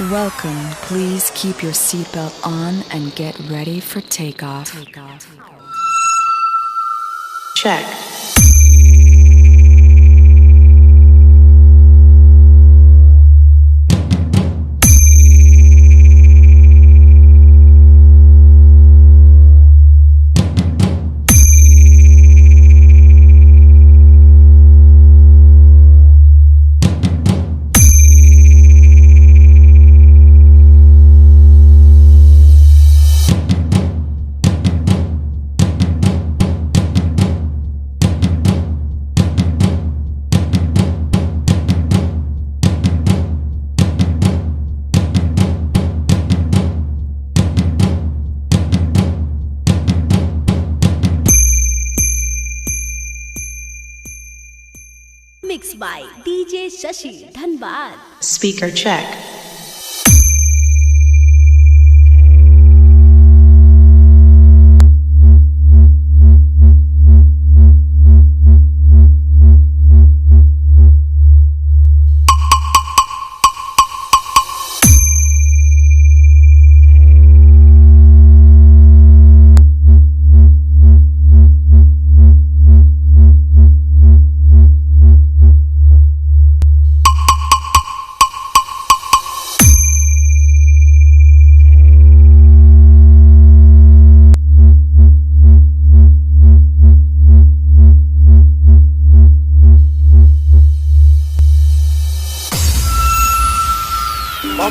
Welcome. Please keep your seatbelt on and get ready for takeoff. Check. Mixed by DJ Shashi Dhanbad. Speaker check.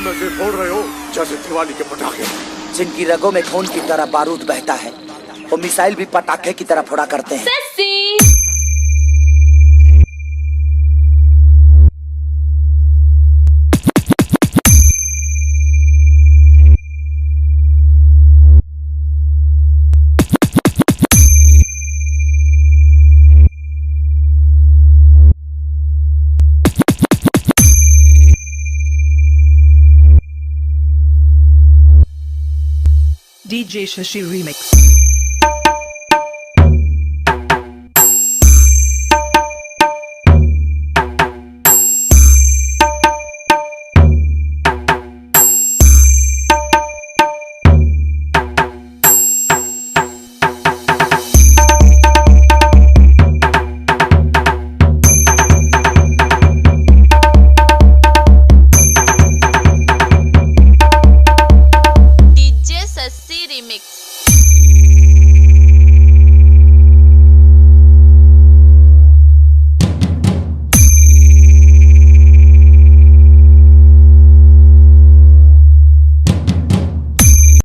में से फोड़ रहे हो जैसे दिवाली के पटाखे। जिनकी रगों में खून की तरह बारूद बहता है वो मिसाइल भी पटाखे की तरह फोड़ा करते हैं। DJ Shashi Remix.